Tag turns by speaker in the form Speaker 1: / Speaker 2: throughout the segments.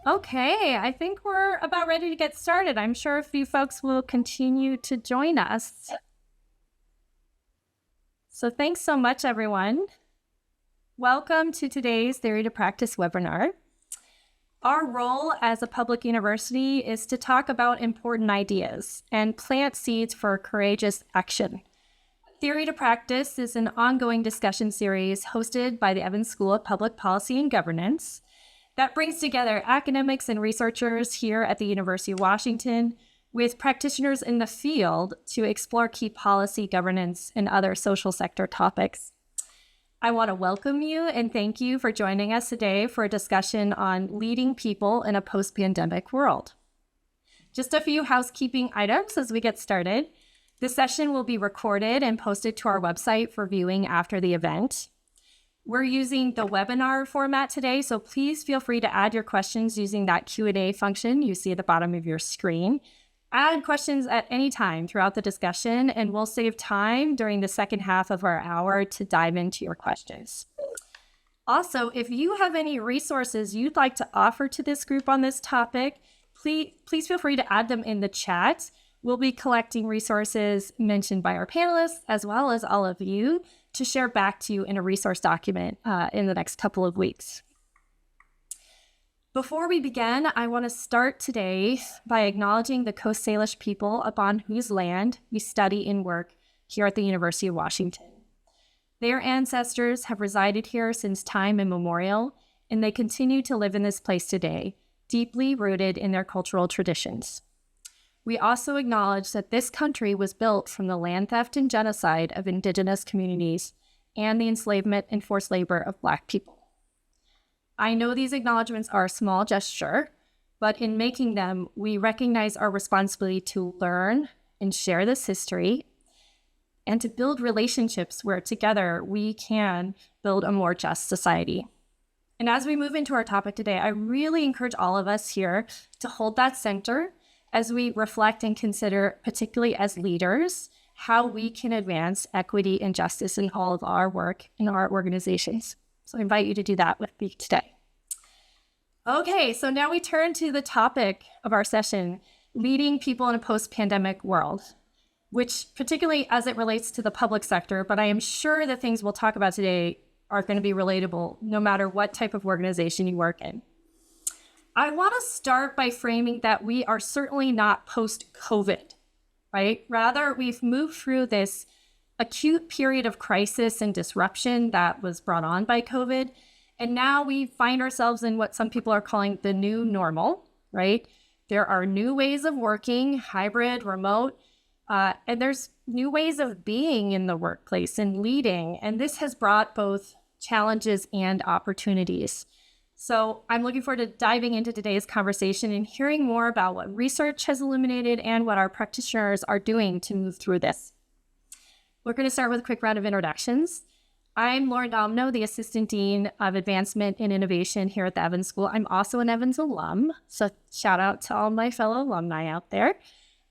Speaker 1: Okay, I think we're about ready to get started. I'm sure a few folks will continue to join us. So thanks so much, everyone. Welcome to today's Theory to Practice webinar. Our role as a public university is to talk about important ideas and plant seeds for courageous action. Theory to Practice is an ongoing discussion series hosted by the Evans School of Public Policy and Governance that brings together academics and researchers here at the University of Washington with practitioners in the field to explore key policy, governance, and other social sector topics. I want to welcome you and thank you for joining us today for a discussion on leading people in a post-pandemic world. Just a few housekeeping items as we get started. This session will be recorded and posted to our website for viewing after the event. We're using the webinar format today, so please feel free to add your questions using that Q&A function you see at the bottom of your screen. Add questions at any time throughout the discussion, and we'll save time during the second half of our hour to dive into your questions. Also, if you have any resources you'd like to offer to this group on this topic, please feel free to add them in the chat. We'll be collecting resources mentioned by our panelists, as well as all of you, to share back to you in a resource document in the next couple of weeks. Before we begin, I want to start today by acknowledging the Coast Salish people upon whose land we study and work here at the University of Washington. Their ancestors have resided here since time immemorial, and they continue to live in this place today, deeply rooted in their cultural traditions. We also acknowledge that this country was built from the land theft and genocide of Indigenous communities and the enslavement and forced labor of Black people. I know these acknowledgements are a small gesture, but in making them, we recognize our responsibility to learn and share this history and to build relationships where together we can build a more just society. And as we move into our topic today, I really encourage all of us here to hold that center as we reflect and consider, particularly as leaders, how we can advance equity and justice in all of our work in our organizations. So I invite you to do that with me today. Okay, so now we turn to the topic of our session, leading people in a post-pandemic world, which particularly as it relates to the public sector, but I am sure the things we'll talk about today are going to be relatable no matter what type of organization you work in. I want to start by framing that we are certainly not post-COVID, right? Rather, we've moved through this acute period of crisis and disruption that was brought on by COVID. And now we find ourselves in what some people are calling the new normal, right? There are new ways of working, hybrid, remote, and there's new ways of being in the workplace and leading. And this has brought both challenges and opportunities. So I'm looking forward to diving into today's conversation and hearing more about what research has illuminated and what our practitioners are doing to move through this. We're going to start with a quick round of introductions. I'm Lauren Domino, the Assistant Dean of Advancement and Innovation here at the Evans School. I'm also an Evans alum, so shout out to all my fellow alumni out there.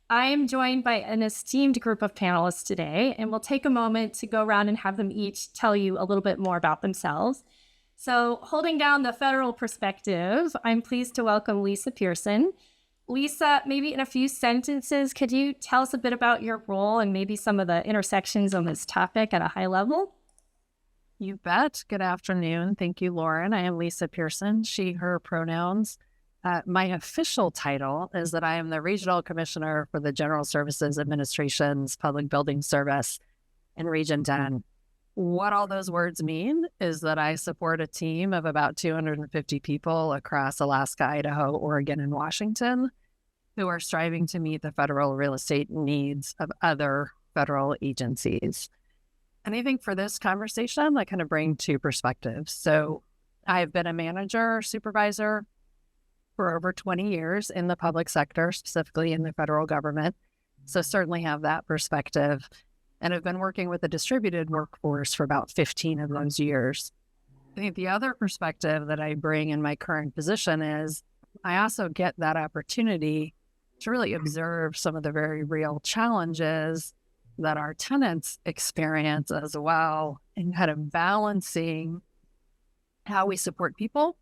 Speaker 1: I am joined by an esteemed group of panelists today, and we'll take a moment to go around and have them each tell you a little bit more about themselves. So holding down the federal perspective, I'm pleased to welcome Lisa Pearson. Lisa, maybe in a few sentences, could you tell us a bit about your role and maybe some of the intersections on this topic at a high level?
Speaker 2: You bet. Good afternoon. Thank you, Lauren. I am Lisa Pearson, she, her pronouns. My official title is that I am the Regional Commissioner for the General Services Administration's Public Building Service in Region 10. What all those words mean is that I support a team of about 250 people across Alaska, Idaho, Oregon, and Washington who are striving to meet the federal real estate needs of other federal agencies. And I think for this conversation, I kind of bring two perspectives. So I've been a manager, supervisor for over 20 years in the public sector, specifically in the federal government. So certainly have that perspective. And I've been working with a distributed workforce for about 15 of those years. I think the other perspective that I bring in my current position is I also get that opportunity to really observe some of the very real challenges that our tenants experience as well, and kind of balancing how we support people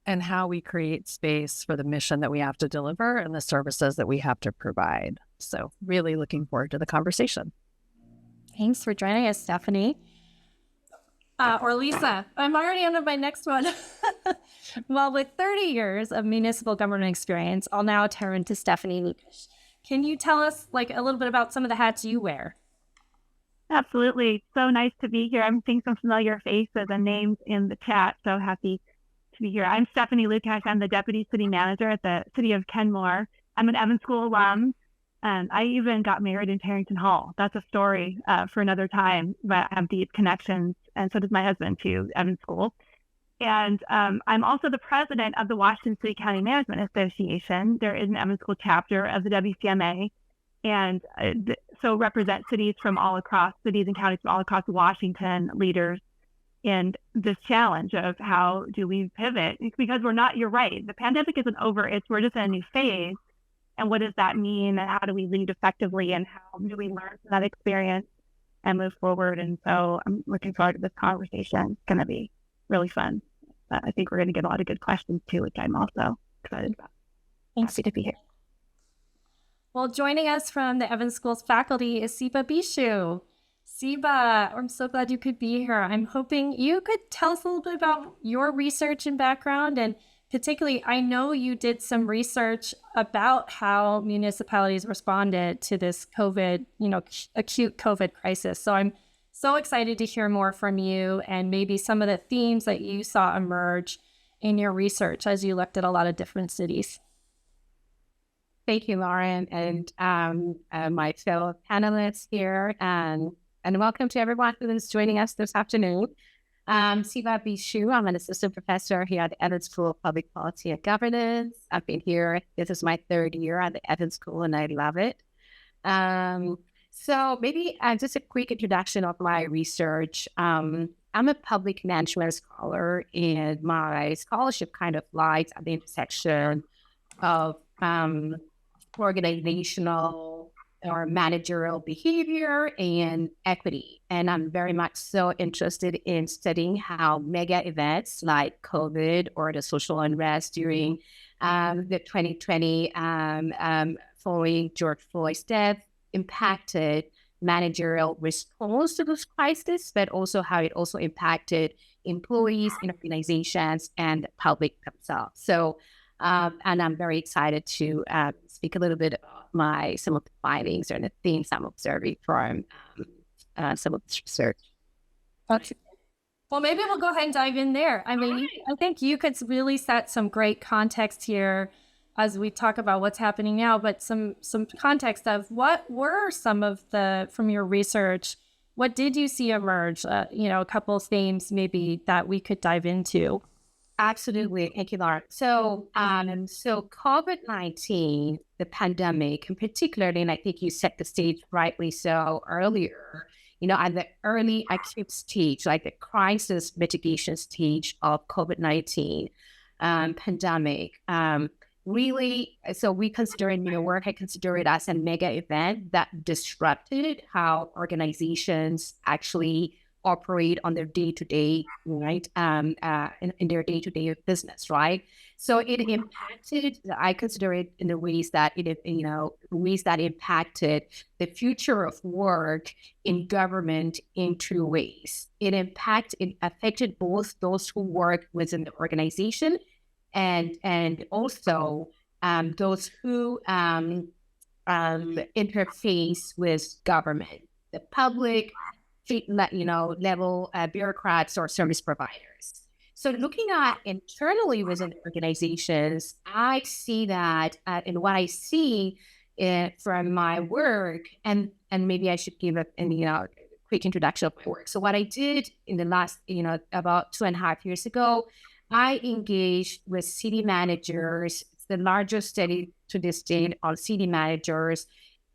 Speaker 2: and how we create space for the mission that we have to deliver and the services that we have to provide. So really looking forward to the conversation.
Speaker 1: Thanks for joining us, Stephanie. Or Lisa, I'm already on to my next one. Well, with 30 years of municipal government experience, I'll now turn to Stephanie Lucas. Can you tell us a little bit about some of the hats you wear?
Speaker 3: Absolutely. So nice to be here. I'm seeing some familiar faces and names in the chat. So happy to be here. I'm Stephanie Lucas. I'm the Deputy City Manager at the City of Kenmore. I'm an Evans School alum. And I even got married in Tarrington Hall. That's a story for another time, but I have deep connections. And so does my husband to Evans School. And I'm also the president of the Washington City County Management Association. There is an Evans School chapter of the WCMA. And so represent cities and counties from all across Washington, leaders in this challenge of how do we pivot? Because you're right, the pandemic isn't over, we're just in a new phase. And what does that mean? And how do we lead effectively? And how do we learn from that experience and move forward? And so I'm looking forward to this conversation. It's going to be really fun. I think we're going to get a lot of good questions too, which I'm also excited about.
Speaker 1: Thanks.
Speaker 3: Happy to be here.
Speaker 1: Well, joining us from the Evans School's faculty is Siba Bishu. Siba, I'm so glad you could be here. I'm hoping you could tell us a little bit about your research and background, and particularly, I know you did some research about how municipalities responded to this COVID, acute COVID crisis. So I'm so excited to hear more from you and maybe some of the themes that you saw emerge in your research as you looked at a lot of different cities.
Speaker 4: Thank you, Lauren, and my fellow panelists here, and welcome to everyone who is joining us this afternoon. Siba Bishu, I'm an assistant professor here at the Evans School of Public Policy and Governance. I've been here, this is my third year at the Evans School, and I love it. So maybe just a quick introduction of my research. I'm a public management scholar, and my scholarship kind of lies at the intersection of organizational or managerial behavior and equity. And I'm very much so interested in studying how mega events like COVID or the social unrest during the 2020 following George Floyd's death impacted managerial response to this crisis, but also how it also impacted employees in organizations and the public themselves. So, and I'm very excited to speak a little bit about some of the findings and the themes I'm observing from some of this research.
Speaker 1: Okay. Well, maybe we'll go ahead and dive in there. I mean, I think you could really set some great context here as we talk about what's happening now, but some context of what were some of from your research, what did you see emerge? A couple of themes maybe that we could dive into.
Speaker 4: Absolutely. Thank you, Laura. So COVID-19, the pandemic, and particularly, and I think you set the stage rightly so earlier, at the early acute stage, like the crisis mitigation stage of COVID-19 pandemic, really, so we consider in your work, I consider it as a mega event that disrupted how organizations actually operate on their day-to-day, right, in their day-to-day business, right? So it impacted, I consider it in the ways that impacted the future of work in government in two ways. It affected both those who work within the organization and also those who interface with government, the public, level bureaucrats or service providers. So looking at internally within organizations, I see that, and what I see from my work, and maybe I should give a quick introduction of my work. So what I did in the last, about 2.5 years ago, I engaged with city managers. It's the largest study to this date on city managers.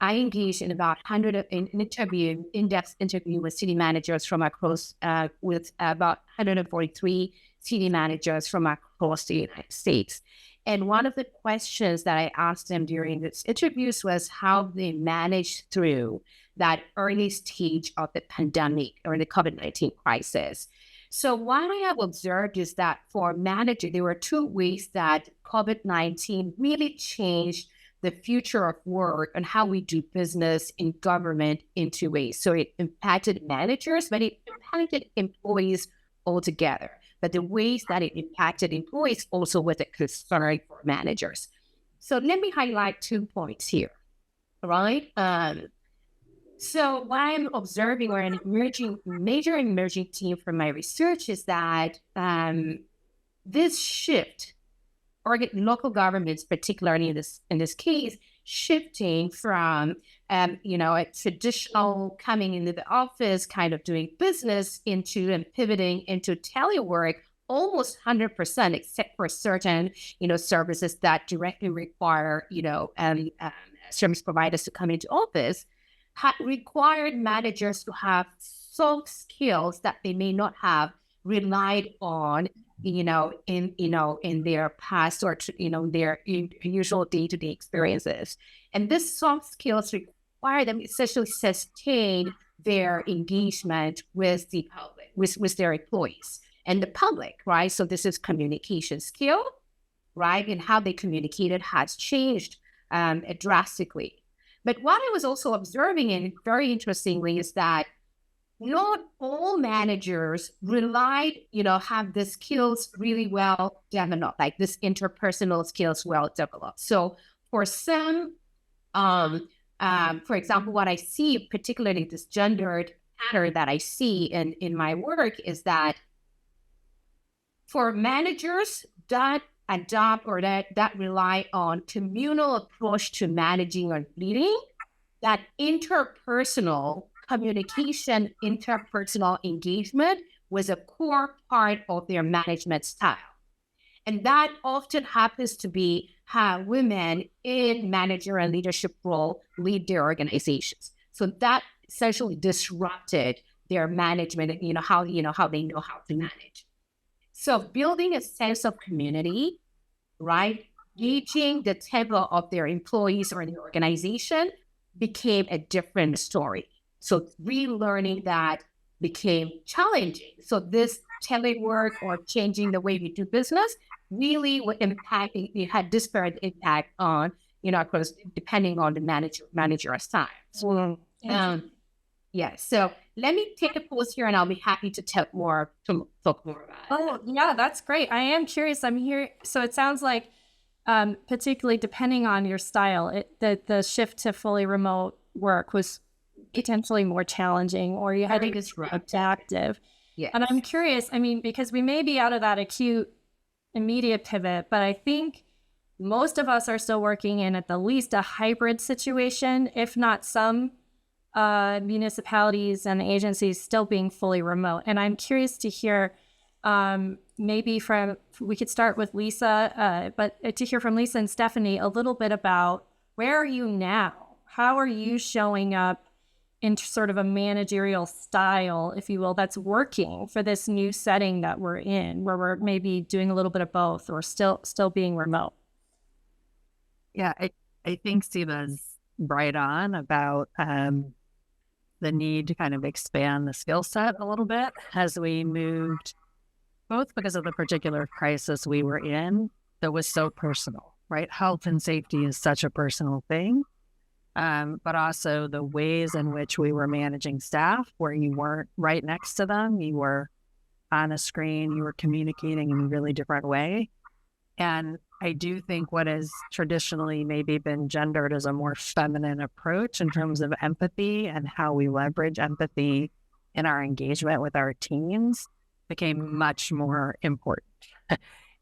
Speaker 4: I engaged in about 100 in-depth interview with city managers from across, with about 143 city managers from across the United States. And one of the questions that I asked them during these interviews was how they managed through that early stage of the pandemic or the COVID-19 crisis. So what I have observed is that for managers, there were two ways that COVID-19 really changed the future of work and how we do business in government in two ways. So it impacted managers, but it impacted employees altogether. But the ways that it impacted employees also was a concern for managers. So let me highlight 2 points here, right? So what I'm observing, or an major emerging theme from my research, is that this shift, or local governments, particularly in this case, shifting from a traditional coming into the office, kind of doing business, into and pivoting into telework, almost 100%, except for certain services that directly require service providers to come into office, had required managers to have soft skills that they may not have relied on, in their past, or their usual day-to-day experiences. And this soft skills require them essentially sustain their engagement with the public, with their employees and the public, right? So this is communication skill, right? And how they communicated has changed drastically. But what I was also observing, and very interestingly, is that not all managers relied, have the skills really well developed, like this interpersonal skills well developed. So for some, for example, what I see, particularly this gendered pattern that I see in my work, is that for managers that adopt, or that rely on communal approach to managing or leading, that interpersonal communication, interpersonal engagement was a core part of their management style. And that often happens to be how women in manager and leadership role lead their organizations. So that essentially disrupted their management, how they know how to manage. So building a sense of community, right, gauging the tempo of their employees or the organization became a different story. So relearning that became challenging. So this telework, or changing the way we do business, really would impact, it had disparate impact on, of course, depending on the manager style. So, yeah, so let me take a pause here, and I'll be happy to talk more about it.
Speaker 1: Oh, yeah, that's great. I am curious. I'm here. So it sounds like, particularly depending on your style, the shift to fully remote work was potentially more challenging, or you had to be adaptive.
Speaker 4: Yes.
Speaker 1: And I'm curious, because we may be out of that acute, immediate pivot, but I think most of us are still working in, at the least, a hybrid situation, if not some municipalities and agencies still being fully remote. And I'm curious to hear, maybe we could start with Lisa, but to hear from Lisa and Stephanie a little bit about, where are you now? How are you showing up in sort of a managerial style, if you will, that's working for this new setting that we're in, where we're maybe doing a little bit of both, or still being remote?
Speaker 2: Yeah, I think Siva's right on about the need to kind of expand the skill set a little bit as we moved, both because of the particular crisis we were in that was so personal, right? Health and safety is such a personal thing. But also the ways in which we were managing staff, where you weren't right next to them, you were on a screen, you were communicating in a really different way. And I do think what has traditionally maybe been gendered as a more feminine approach in terms of empathy and how we leverage empathy in our engagement with our teams became much more important.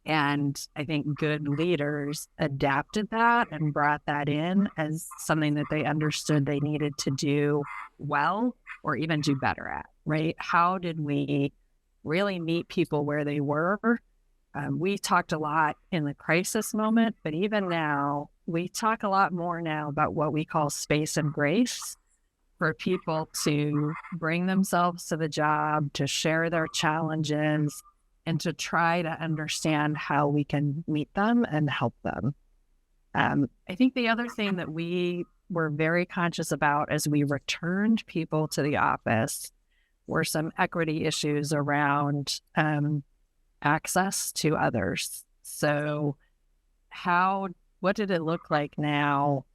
Speaker 2: And I think good leaders adapted that and brought that in as something that they understood they needed to do well, or even do better at, right? How did we really meet people where they were? We talked a lot in the crisis moment, but even now, we talk a lot more now about what we call space and grace, for people to bring themselves to the job, to share their challenges, and to try to understand how we can meet them and help them. I think the other thing that we were very conscious about as we returned people to the office were some equity issues around access to others. So what did it look like now?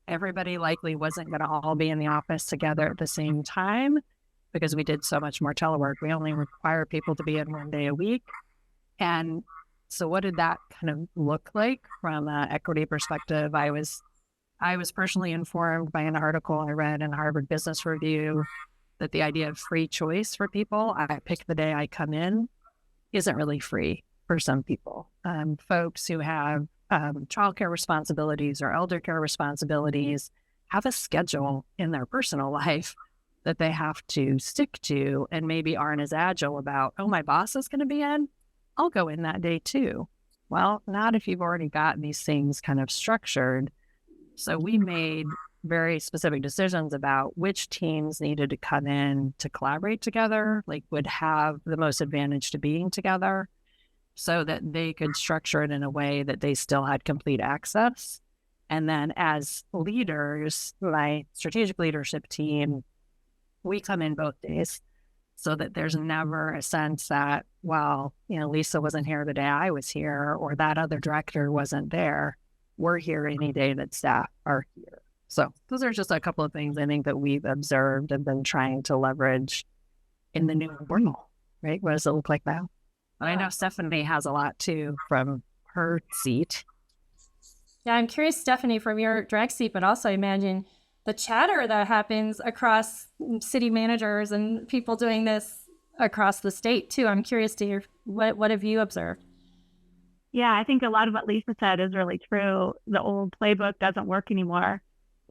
Speaker 2: Everybody likely wasn't going to all be in the office together at the same time because we did so much more telework. We only require people to be in 1 day a week. And so what did that kind of look like from an equity perspective? I was personally informed by an article I read in Harvard Business Review that the idea of free choice for people, I pick the day I come in, isn't really free for some people. Folks who have childcare responsibilities or elder care responsibilities have a schedule in their personal life that they have to stick to and maybe aren't as agile about, oh, my boss is going to be in, I'll go in that day too. Well, not if you've already got these things kind of structured. So we made very specific decisions about which teams needed to come in to collaborate together, like would have the most advantage to being together, so that they could structure it in a way that they still had complete access. And then as leaders, my strategic leadership team, we come in both days so that there's never a sense that, well, Lisa wasn't here the day I was here, or that other director wasn't there. We're here any day that staff are here. So those are just a couple of things I think that we've observed and been trying to leverage in the new normal, right? What does it look like now? But I know Stephanie has a lot too from her seat.
Speaker 1: Yeah, I'm curious, Stephanie, from your direct seat, but also imagine the chatter that happens across city managers and people doing this across the state too. I'm curious to hear what have you observed?
Speaker 3: Yeah, I think a lot of what Lisa said is really true. The old playbook doesn't work anymore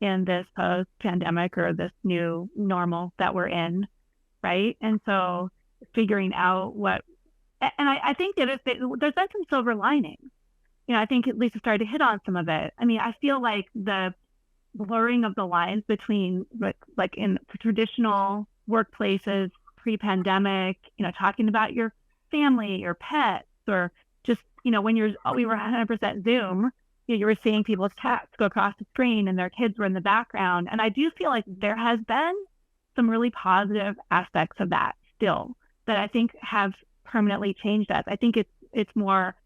Speaker 3: in this post-pandemic or this new normal that we're in, right? And so figuring out I think that there's been some silver linings. I think Lisa started to hit on some of it. I mean, I feel like the blurring of the lines between like in traditional workplaces pre-pandemic, talking about your family, your pets, or just, when we were 100% Zoom, you were seeing people's cats go across the screen and their kids were in the background. And I do feel like there has been some really positive aspects of that still that I think have permanently changed us. I think it's more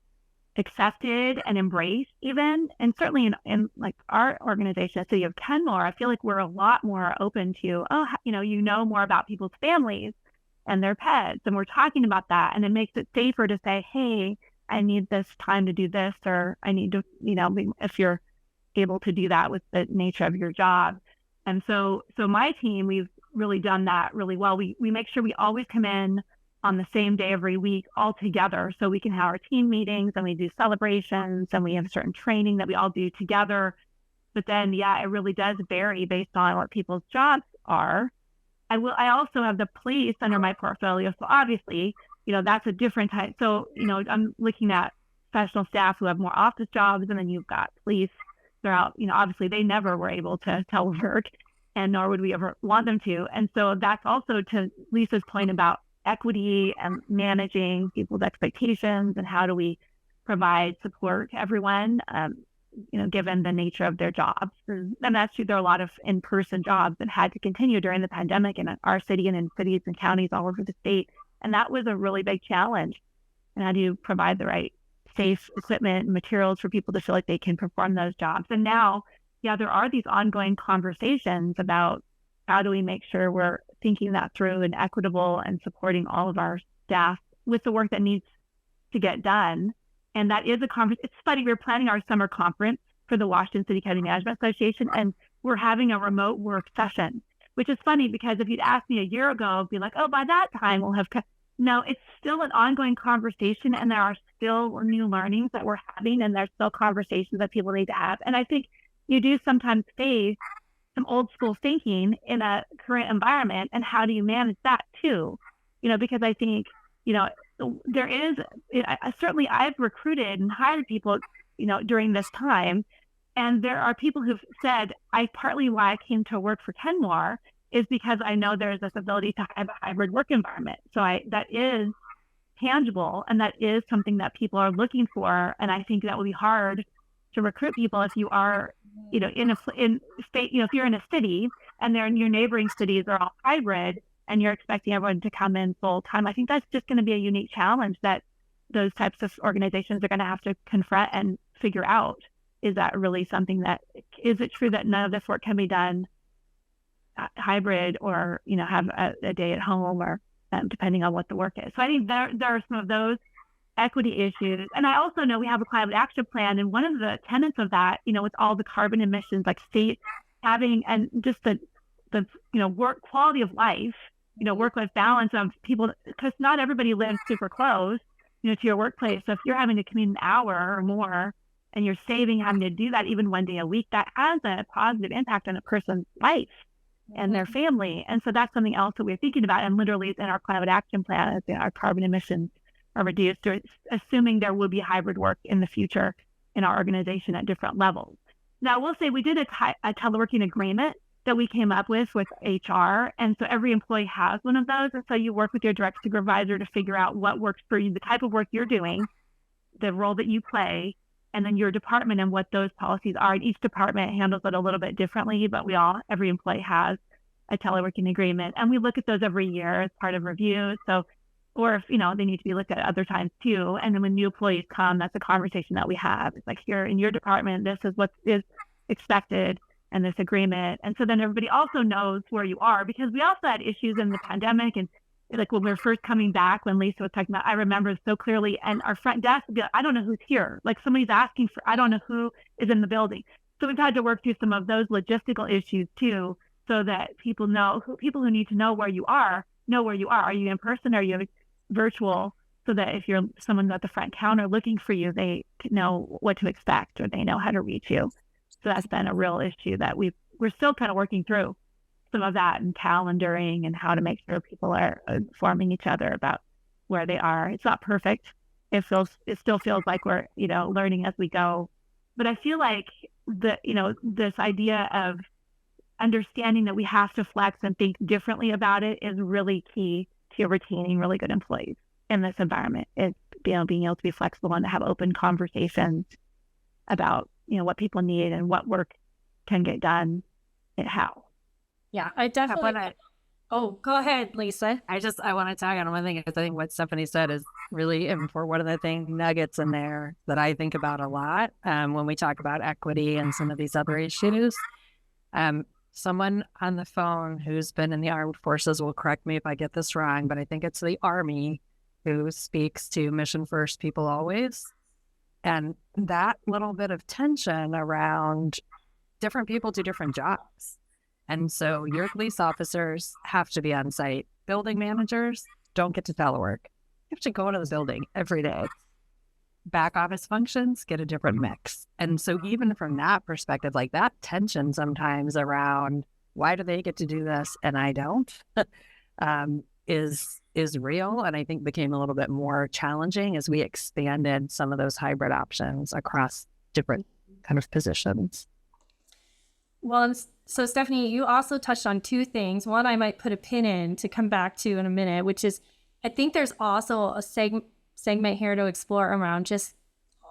Speaker 3: accepted and embraced even. And certainly in like our organization, the City of Kenmore, I feel like we're a lot more open to, more about people's families and their pets. And we're talking about that. And it makes it safer to say, hey, I need this time to do this, or I need to, if you're able to do that with the nature of your job. And so my team, we've really done that really well. We make sure we always come in on the same day every week all together, so we can have our team meetings and we do celebrations and we have certain training that we all do together. But then, yeah, it really does vary based on what people's jobs are. I also have the police under my portfolio. So obviously, that's a different type. So, I'm looking at professional staff who have more office jobs, and then you've got police. They're out, obviously they never were able to telework, and nor would we ever want them to. And so that's also to Lisa's point about equity and managing people's expectations and how do we provide support to everyone, given the nature of their jobs. And that's true. There are a lot of in-person jobs that had to continue during the pandemic in our city and in cities and counties all over the state. And that was a really big challenge. And how do you provide the right safe equipment and materials for people to feel like they can perform those jobs? And now, yeah, there are these ongoing conversations about how do we make sure we're thinking that through and equitable and supporting all of our staff with the work that needs to get done. And that is a conference. It's funny, we're planning our summer conference for the Washington City County Management Association, and we're having a remote work session, which is funny because if you'd asked me a year ago, I'd be like, oh, by that time we'll have... No, it's still an ongoing conversation, and there are still new learnings that we're having, and there's still conversations that people need to have. And I think you do sometimes face some old school thinking in a current environment, and how do you manage that too? Because I think, there is, certainly I've recruited and hired people, during this time, and there are people who've said, partly why I came to work for Kenmore is because I know there's this ability to have a hybrid work environment. So that is tangible, and that is something that people are looking for. And I think that will be hard to recruit people if you are, in state, if you're in a city and your neighboring cities are all hybrid, and you're expecting everyone to come in full time. I think that's just going to be a unique challenge that those types of organizations are going to have to confront and figure out. Is that really something that, is it true that none of this work can be done hybrid, or, have a day at home, or depending on what the work is. So I think there are some of those equity issues. And I also know we have a climate action plan. And one of the tenets of that, with all the carbon emissions, like state having, and just the work quality of life, work-life balance of people, because not everybody lives super close, to your workplace. So if you're having to commute an hour or more and you're saving having to do that even one day a week, that has a positive impact on a person's life and their family. And so that's something else that we're thinking about. And literally in our climate action plan, our carbon emissions are reduced, or assuming there will be hybrid work in the future in our organization at different levels. Now, I will say we did a teleworking agreement that we came up with HR. And so every employee has one of those. And so you work with your direct supervisor to figure out what works for you, the type of work you're doing, the role that you play, and then your department and what those policies are. And each department handles it a little bit differently, but every employee has a teleworking agreement. And we look at those every year as part of reviews. So, or if, they need to be looked at other times too. And then when new employees come, that's a conversation that we have. It's like, here in your department, this is what is expected and this agreement. And so then everybody also knows where you are, because we also had issues in the pandemic. And like when we were first coming back, when Lisa was talking about, I remember so clearly, and our front desk would be like, I don't know who's here. Like somebody's asking I don't know who is in the building. So we've had to work through some of those logistical issues too, so that people who need to know where you are, know where you are. Are you in person? Are you virtual? So that if you're someone at the front counter looking for you, they know what to expect, or they know how to reach you. So that's been a real issue that we're still kind of working through some of that, and calendaring and how to make sure people are informing each other about where they are. It's not perfect. It still feels like we're, learning as we go. But I feel like this idea of understanding that we have to flex and think differently about it is really key to retaining really good employees in this environment. It's being able to be flexible and to have open conversations about, what people need and what work can get done and how.
Speaker 1: Yeah, I definitely. Oh, go ahead, Lisa.
Speaker 2: I want to tag on one thing, because I think what Stephanie said is really important. One of the nuggets in there that I think about a lot when we talk about equity and some of these other issues. Someone on the phone who's been in the armed forces will correct me if I get this wrong, but I think it's the Army who speaks to mission first, people always. And that little bit of tension around different people do different jobs. And so your police officers have to be on site. Building managers don't get to telework. You have to go into the building every day. Back office functions get a different mix. And so even from that perspective, like that tension sometimes around why do they get to do this and I don't, is real, and I think became a little bit more challenging as we expanded some of those hybrid options across different kind of positions.
Speaker 1: Well, so Stephanie, you also touched on two things. One I might put a pin in to come back to in a minute, which is I think there's also a segment here to explore around just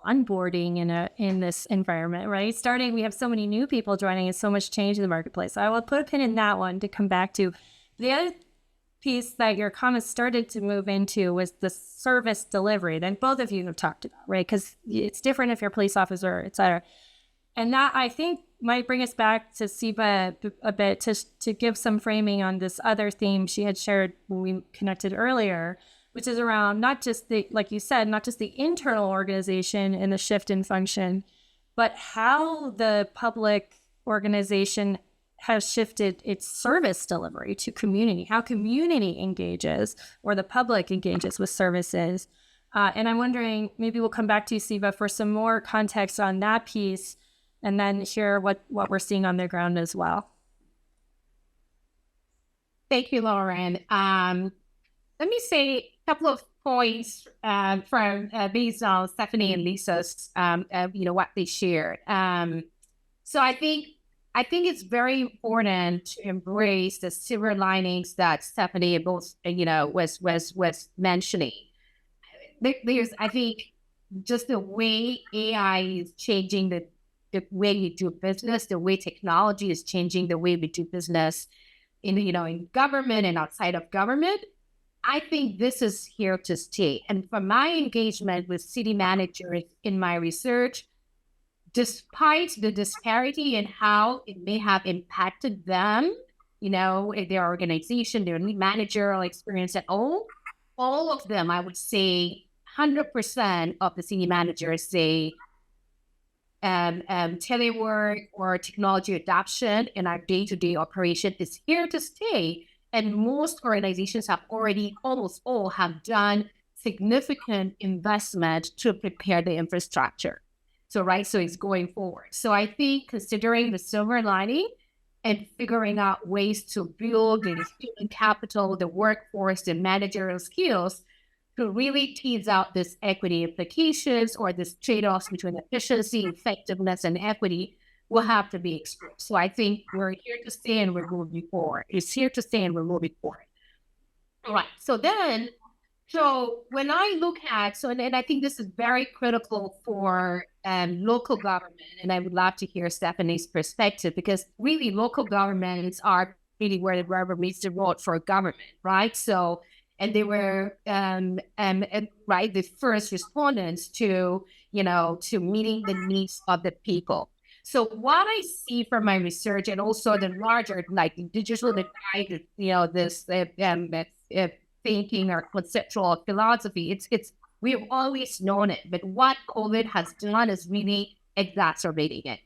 Speaker 1: onboarding in this environment, right? We have so many new people joining and so much change in the marketplace. So I will put a pin in that one to come back to. The other piece that your comments started to move into was the service delivery that both of you have talked about, right? Because it's different if you're a police officer, et cetera. And that, I think, might bring us back to Siva a bit to give some framing on this other theme she had shared when we connected earlier, which is around not just like you said, not just the internal organization and the shift in function, but how the public organization has shifted its service delivery to community, how community engages or the public engages with services. And I'm wondering, maybe we'll come back to you, Siva, for some more context on that piece, and then hear what we're seeing on the ground as well.
Speaker 4: Thank you, Lauren. Let me say a couple of points from based on Stephanie and Lisa's, what they shared. So I think it's very important to embrace the silver linings that Stephanie both, was mentioning. There's, I think, just the way AI is changing the way we do business, the way technology is changing the way we do business. in government and outside of government, I think this is here to stay. And from my engagement with city managers in my research, despite the disparity in how it may have impacted them, their organization, their managerial experience at all of them, I would say 100% of the city managers say telework or technology adoption in our day-to-day operation is here to stay. And most organizations almost all have done significant investment to prepare the infrastructure. So it's going forward. So I think considering the silver lining and figuring out ways to build the human capital, the workforce, the managerial skills to really tease out this equity implications or this trade-offs between efficiency, effectiveness, and equity will have to be explored. So I think we're here to stay and we're moving forward. It's here to stay and we're moving forward. All right. So when I look at, and I think this is very critical for local government, and I would love to hear Stephanie's perspective, because really local governments are really where the rubber meets the road for government, right? So, and they were, the first respondents to meeting the needs of the people. So what I see from my research and also the larger, digital divide, this thinking or conceptual philosophy, we've always known it, but what COVID has done is really exacerbating it.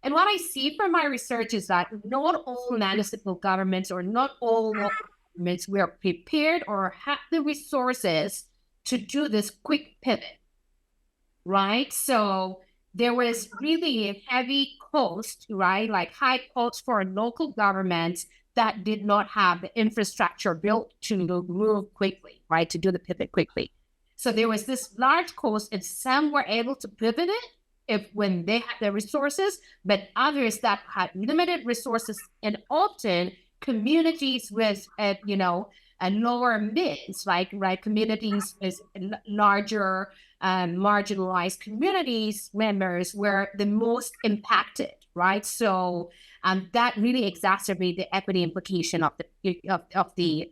Speaker 4: And what I see from my research is that not all municipal governments or not all local governments were prepared or had the resources to do this quick pivot, right? So there was really a heavy cost, right? Like high cost for local governments that did not have the infrastructure built to move quickly, right? To do the pivot quickly. So there was this large cost, and some were able to pivot it when they had the resources, but others that had limited resources, and often communities with, lower means, communities with larger marginalized communities members were the most impacted, right? So that really exacerbated the equity implication of the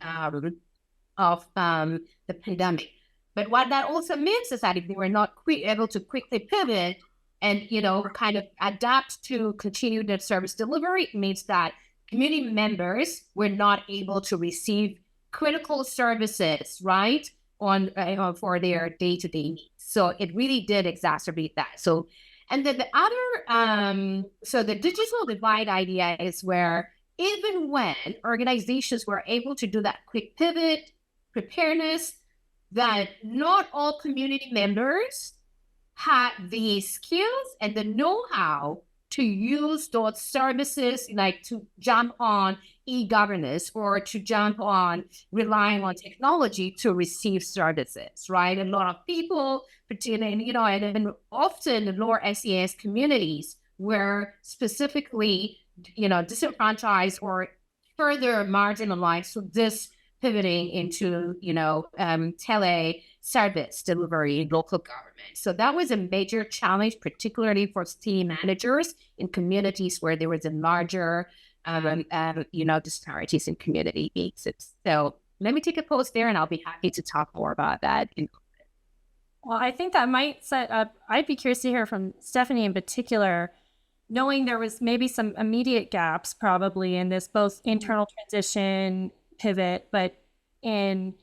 Speaker 4: pandemic. But what that also means is that if they were not able to quickly pivot and kind of adapt to continue their service delivery, it means that community members were not able to receive critical services, right, for their day-to-day needs. So it really did exacerbate that. So, and then the other, so the digital divide idea is where even when organizations were able to do that quick pivot, preparedness, that not all community members had the skills and the know-how to use those services, like to jump on e-governance or to jump on relying on technology to receive services, right? A lot of people, particularly, and often the lower SES communities were specifically, disenfranchised or further marginalized. So this pivoting into, tele service delivery in local government. So that was a major challenge, particularly for city managers in communities where there was a larger, disparities in community needs. So let me take a pause there, and I'll be happy to talk more about that.
Speaker 1: Well, I think that might set up, I'd be curious to hear from Stephanie in particular, knowing there was maybe some immediate gaps probably in this both internal transition pivot, but in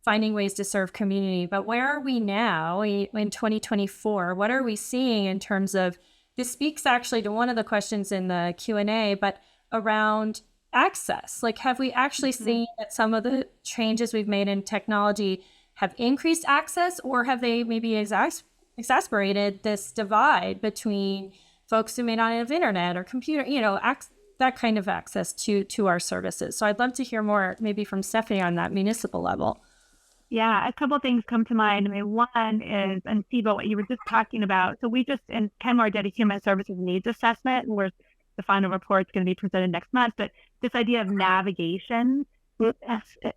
Speaker 1: finding ways to serve community. But where are we now in 2024? What are we seeing in terms of, this speaks actually to one of the questions in the Q&A, but around access. Like, have we actually seen that some of the changes we've made in technology have increased access, or have they maybe exacerbated this divide between folks who may not have internet or computer, that kind of access to our services? So I'd love to hear more maybe from Stephanie on that municipal level.
Speaker 3: Yeah, a couple of things come to mind. I mean, one is, and Siva, what you were just talking about. So we just, in Kenmore, did a human services needs assessment, and where the final report's going to be presented next month. But this idea of navigation,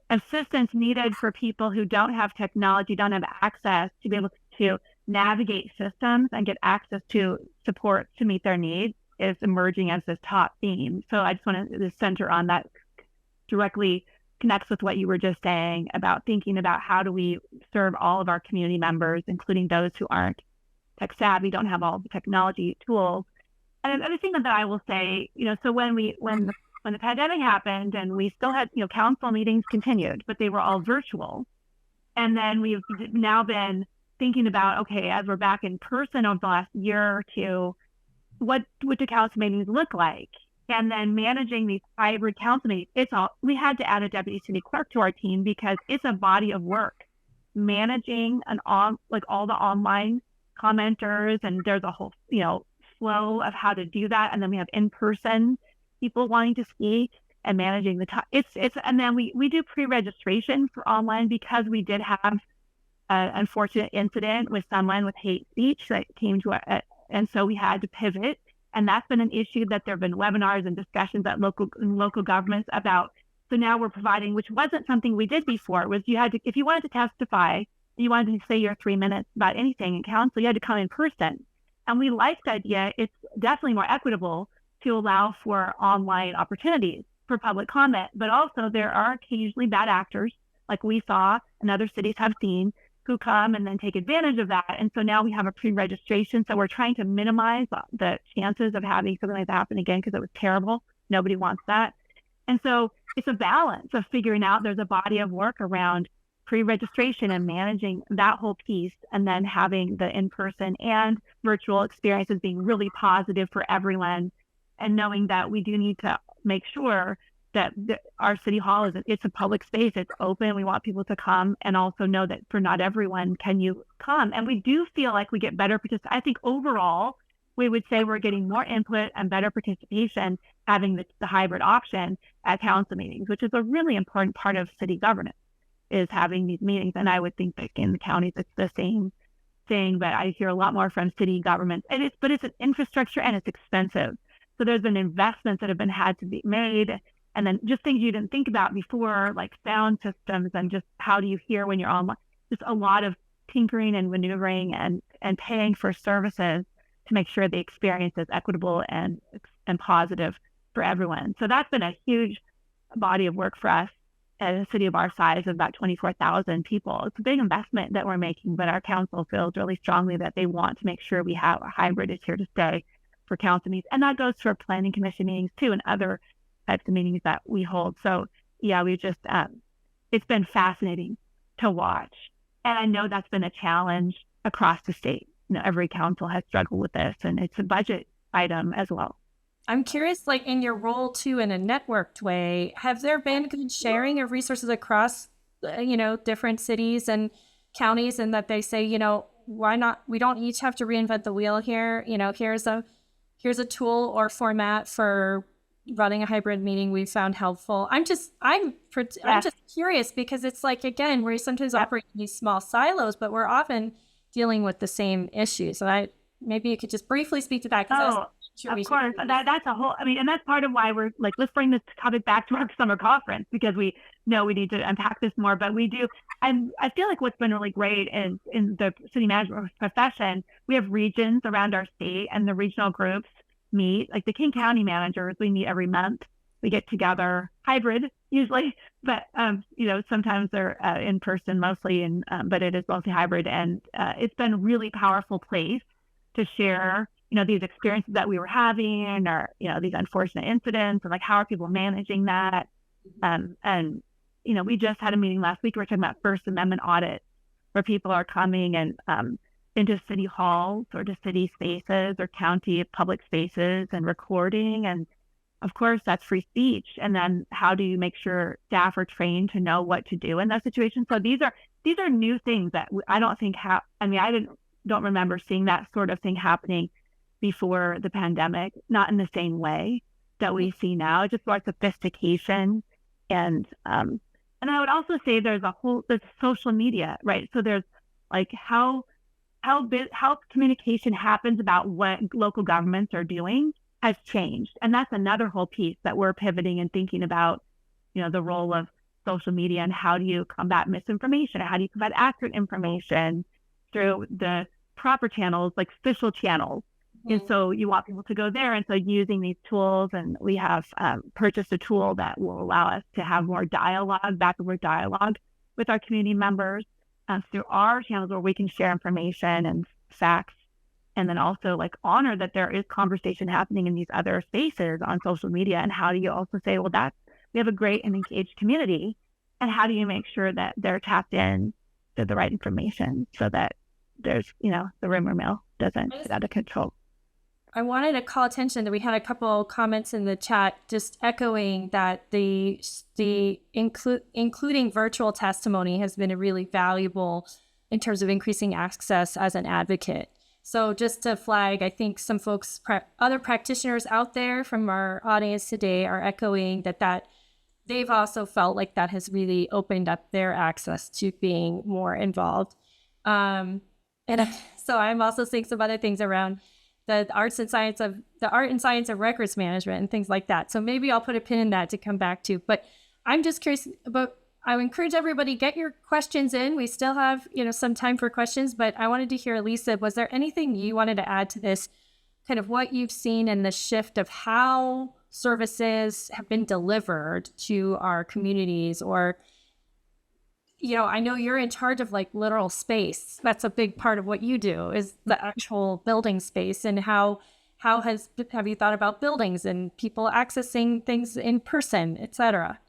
Speaker 3: assistance needed for people who don't have technology, don't have access to be able to navigate systems and get access to support to meet their needs, is emerging as this top theme. So I just want to center on that directly connects with what you were just saying about thinking about how do we serve all of our community members, including those who aren't tech savvy, don't have all the technology tools. And another thing that I will say, so when the pandemic happened and we still had, council meetings continued, but they were all virtual. And then we've now been thinking about, okay, as we're back in person over the last year or two, what do council meetings look like? And then managing these hybrid council meetings, we had to add a deputy city clerk to our team because it's a body of work. Managing all the online commenters, and there's a whole, flow of how to do that. And then we have in-person people wanting to speak and managing the time. And then we do pre-registration for online because we did have an unfortunate incident with someone with hate speech that came to and so we had to pivot. And that's been an issue that there have been webinars and discussions at local governments about. So now we're providing, which wasn't something we did before, was if you wanted to testify, you wanted to say your 3 minutes about anything in council, you had to come in person. And we like the idea. It's definitely more equitable to allow for online opportunities for public comment, but also there are occasionally bad actors, like we saw and other cities have seen, who come and then take advantage of that. And so now we have a pre-registration. So we're trying to minimize the chances of having something like that happen again because it was terrible. Nobody wants that. And so it's a balance of figuring out there's a body of work around pre-registration and managing that whole piece, and then having the in-person and virtual experiences being really positive for everyone, and knowing that we do need to make sure that our city hall it's a public space, it's open, we want people to come, and also know that for not everyone can you come. And we do feel like we get better participation. I think overall, we would say we're getting more input and better participation having the hybrid option at council meetings, which is a really important part of city governance, is having these meetings. And I would think that in the counties, it's the same thing, but I hear a lot more from city governments. But it's an infrastructure and it's expensive. So there's been investments that have been had to be made. And then just things you didn't think about before, like sound systems and just how do you hear when you're online. Just a lot of tinkering and maneuvering and paying for services to make sure the experience is equitable and positive for everyone. So that's been a huge body of work for us at a city of our size of about 24,000 people. It's a big investment that we're making, but our council feels really strongly that they want to make sure we have a hybrid is here to stay for council meetings. And that goes for planning commission meetings too, and other types of meetings that we hold. So yeah, we just, it's been fascinating to watch. And I know that's been a challenge across the state. Every council has struggled with this, and it's a budget item as well.
Speaker 1: I'm curious, like in your role too, in a networked way, have there been good sharing of resources across, different cities and counties, and that they say, why not? We don't each have to reinvent the wheel here. Here's a tool or format for running a hybrid meeting we found helpful. I'm just curious, because it's like, again, we sometimes operate in these small silos, but we're often dealing with the same issues. And maybe you could just briefly speak to that.
Speaker 3: Of course. That's a whole, and that's part of why we're like, let's bring this topic back to our summer conference, because we know we need to unpack this more, but we do. And I feel like what's been really great is in the city management profession, we have regions around our state, and the regional groups meet, like the King County managers, we meet every month. We get together, hybrid usually, but sometimes they're in person mostly, but it is mostly hybrid. And it's been a really powerful place to share, these experiences that we were having, or these unfortunate incidents, and like how are people managing that. And we just had a meeting last week. We were talking about First Amendment audits, where people are coming and into city halls or to city spaces or county public spaces and recording. And of course, that's free speech. And then how do you make sure staff are trained to know what to do in that situation? So these are new things that I don't think don't remember seeing that sort of thing happening before the pandemic, not in the same way that we see now, just more sophistication. And I would also say there's social media, right? So there's like how communication happens about what local governments are doing has changed. And that's another whole piece that we're pivoting and thinking about, the role of social media and how do you combat misinformation? How do you combat accurate information through the proper channels, like official channels, And so you want people to go there. And so using these tools, and we have purchased a tool that will allow us to have more dialogue, back and forth dialogue with our community members through our channels where we can share information and facts, and then also like honor that there is conversation happening in these other spaces on social media. And how do you also say, well, we have a great and engaged community, and how do you make sure that they're tapped in to the right information so that there's, the rumor mill doesn't get out of control.
Speaker 1: I wanted to call attention that we had a couple comments in the chat just echoing that including virtual testimony has been a really valuable in terms of increasing access as an advocate. So just to flag, I think some folks, other practitioners out there from our audience today are echoing that they've also felt like that has really opened up their access to being more involved. And so I'm also seeing some other things around the art and science of records management and things like that. So maybe I'll put a pin in that to come back to. But I'm just curious about, I would encourage everybody, get your questions in. We still have, some time for questions, but I wanted to hear, Lisa, was there anything you wanted to add to this, kind of what you've seen in the shift of how services have been delivered to our communities? Or, I know you're in charge of like literal space. That's a big part of what you do, is the actual building space. And how have you thought about buildings and people accessing things in person, et cetera?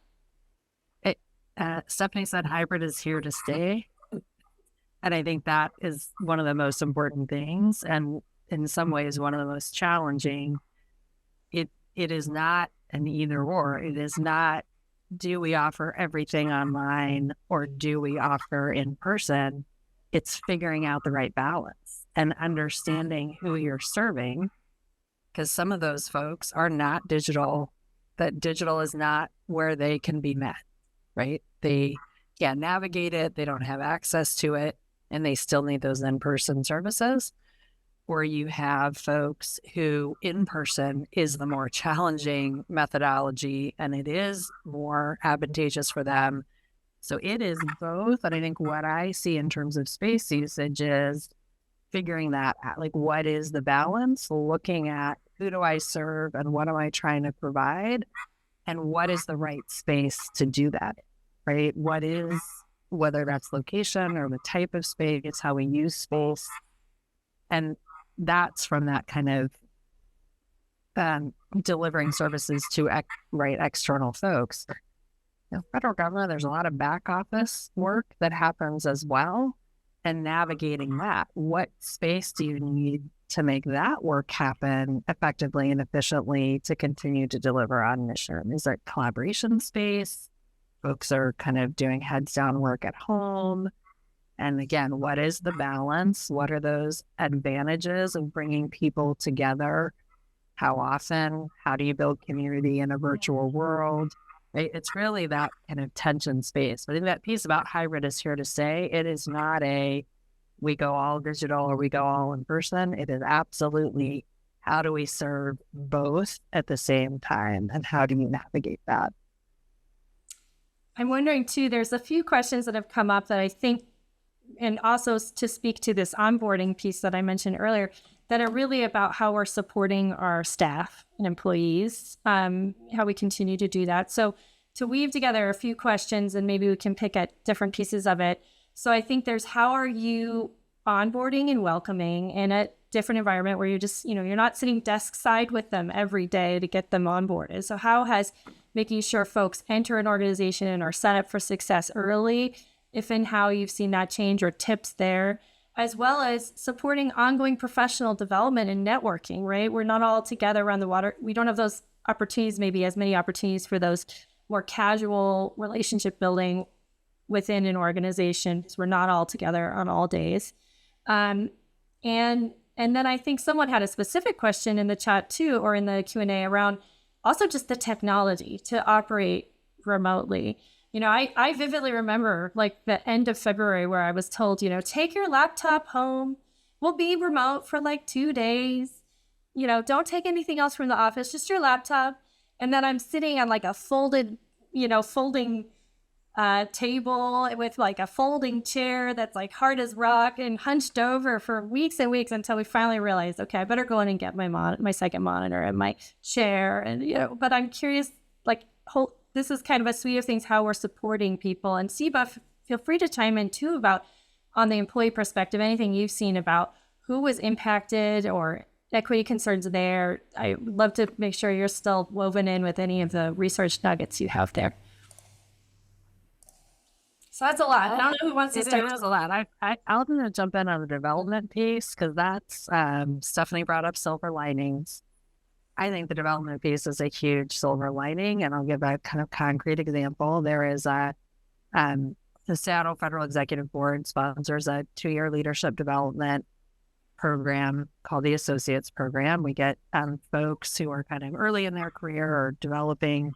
Speaker 2: Stephanie said hybrid is here to stay. And I think that is one of the most important things, and in some ways one of the most challenging. It is not an either or. It is not, do we offer everything online or do we offer in person? It's figuring out the right balance and understanding who you're serving, because some of those folks are not digital, that digital is not where they can be met, right? They can't navigate it, they don't have access to it, and they still need those in-person services. Or you have folks who in-person is the more challenging methodology and it is more advantageous for them. So it is both. And I think what I see in terms of space usage is figuring that out, like what is the balance, looking at who do I serve and what am I trying to provide, and what is the right space to do that, right? What is, whether that's location or the type of space, it's how we use space. And that's from that kind of delivering services to external folks. Federal government, there's a lot of back office work that happens as well, and navigating that. What space do you need to make that work happen effectively and efficiently to continue to deliver on mission? Is there collaboration space? Folks are kind of doing heads down work at home. And again, what is the balance? What are those advantages of bringing people together? How often? How do you build community in a virtual world? Right? It's really that kind of tension space. But I think that piece about hybrid is here to stay. It is not a, we go all digital or we go all in person. It is absolutely, how do we serve both at the same time? And how do you navigate that?
Speaker 1: I'm wondering too, there's a few questions that have come up that I think, and also to speak to this onboarding piece that I mentioned earlier, that are really about how we're supporting our staff and employees, how we continue to do that. So to weave together a few questions, and maybe we can pick at different pieces of it. So I think there's, how are you onboarding and welcoming in a different environment where you're just, you're not sitting desk side with them every day to get them onboarded. So how has making sure folks enter an organization and are set up for success early, if and how you've seen that change, or tips there, as well as supporting ongoing professional development and networking, right? We're not all together around the water. We don't have those opportunities, maybe as many opportunities for those more casual relationship building within an organization, because we're not all together on all days. And then I think someone had a specific question in the chat too, or in the Q&A, around also just the technology to operate remotely. I vividly remember like the end of February where I was told, take your laptop home. We'll be remote for like 2 days. Don't take anything else from the office, just your laptop. And then I'm sitting on like a folding table with like a folding chair that's like hard as rock and hunched over for weeks and weeks until we finally realized, okay, I better go in and get my second monitor and my chair. And, but I'm curious, like, this is kind of a suite of things, how we're supporting people. And Siba, feel free to chime in too about, on the employee perspective, anything you've seen about who was impacted or equity concerns there. I would love to make sure you're still woven in with any of the research nuggets you have there. So that's a lot. I don't know who wants to start.
Speaker 2: It is a lot. I'm going to jump in on the development piece because that's, Stephanie brought up silver linings. I think the development piece is a huge silver lining, and I'll give a kind of concrete example. There is the Seattle Federal Executive Board sponsors a 2-year leadership development program called the Associates Program. We get folks who are kind of early in their career or developing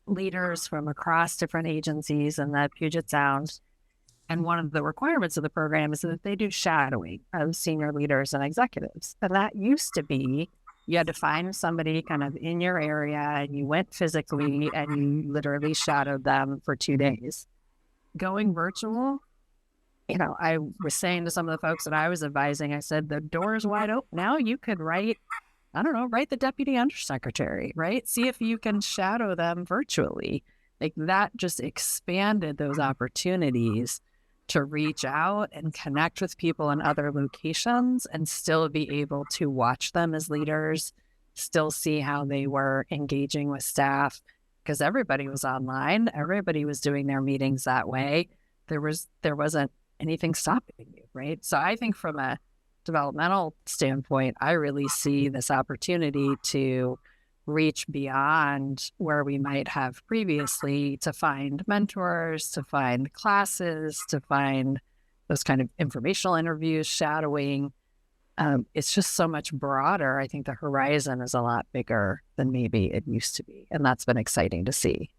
Speaker 2: leaders from across different agencies in the Puget Sound. And one of the requirements of the program is that they do shadowing of senior leaders and executives. And that used to be you had to find somebody kind of in your area and you went physically and you literally shadowed them for 2 days. Going virtual, I was saying to some of the folks that I was advising, I said, the door is wide open. Now you could write the deputy undersecretary, right? See if you can shadow them virtually. Like that just expanded those opportunities to reach out and connect with people in other locations and still be able to watch them as leaders, still see how they were engaging with staff, because everybody was online. Everybody was doing their meetings that way. There wasn't anything stopping you, right? So I think from a developmental standpoint, I really see this opportunity to reach beyond where we might have previously to find mentors, to find classes, to find those kind of informational interviews, shadowing. It's just so much broader. I think the horizon is a lot bigger than maybe it used to be. And that's been exciting to see.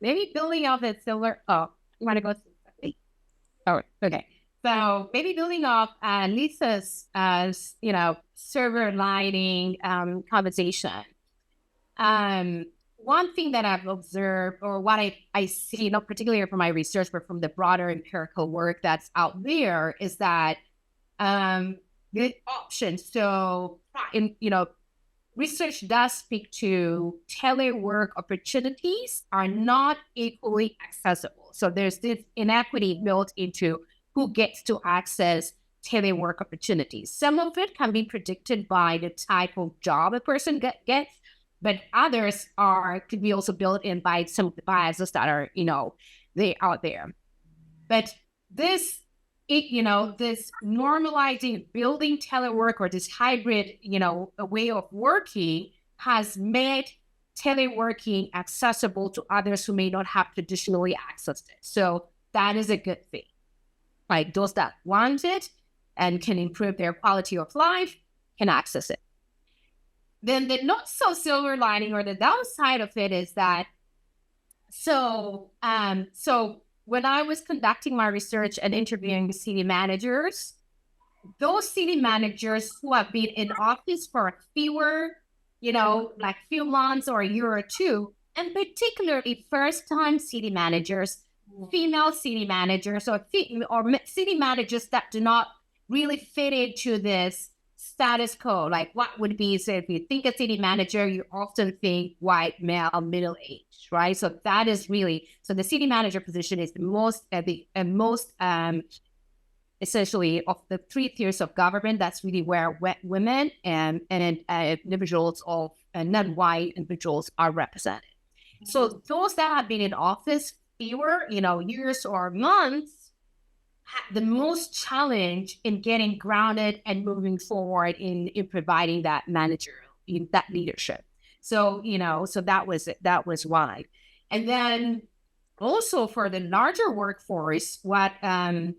Speaker 4: Maybe building off that silver. Oh, you want to go? Oh, okay. So maybe building off Lisa's, server lighting conversation. One thing that I've observed, or what I see, not particularly from my research, but from the broader empirical work that's out there, is that the options. So, research does speak to telework opportunities are not equally accessible. So there's this inequity built into who gets to access telework opportunities. Some of it can be predicted by the type of job a person gets, but others could be also built in by some of the biases that are, they out there. But this normalizing, building telework or this hybrid, a way of working has made teleworking accessible to others who may not have traditionally accessed it. So that is a good thing. Like those that want it and can improve their quality of life can access it. Then the not so silver lining or the downside of it is that, so when I was conducting my research and interviewing city managers, those city managers who have been in office for fewer, few months or a year or two, and particularly first-time city managers, female city managers, or city managers that do not really fit into this status quo. Like what would be, so if you think a city manager, you often think white, male, middle-aged, right? So that is really, so the city manager position is the most essentially of the 3 tiers of government. That's really where women and individuals of non-white individuals are represented. So those that have been in office fewer, years or months, the most challenge in getting grounded and moving forward in providing that that leadership. So, so that was why. And then also for the larger workforce, what I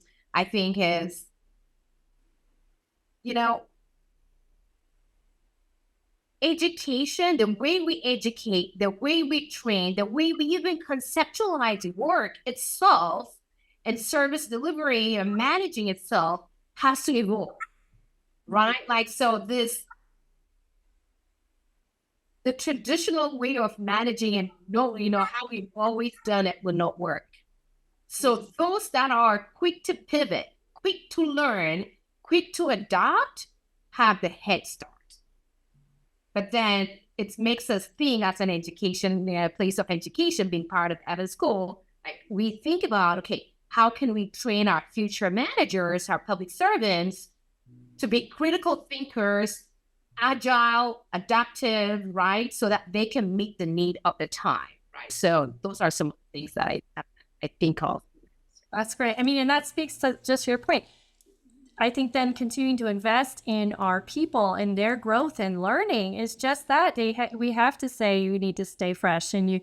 Speaker 4: think is, education, the way we educate, the way we train, the way we even conceptualize work itself and service delivery and managing itself has to evolve, right? Like, so this the traditional way of managing and how we've always done it will not work. So those that are quick to pivot, quick to learn, quick to adopt, have the head start. But then it makes us think as an education, place of education, being part of at a school, like we think about, okay, how can we train our future managers, our public servants, to be critical thinkers, agile, adaptive, right? So that they can meet the need of the time, right? So those are some things that I think of.
Speaker 1: That's great. I mean, and that speaks to just your point. I think then continuing to invest in our people and their growth and learning is just that. We have to say you need to stay fresh and you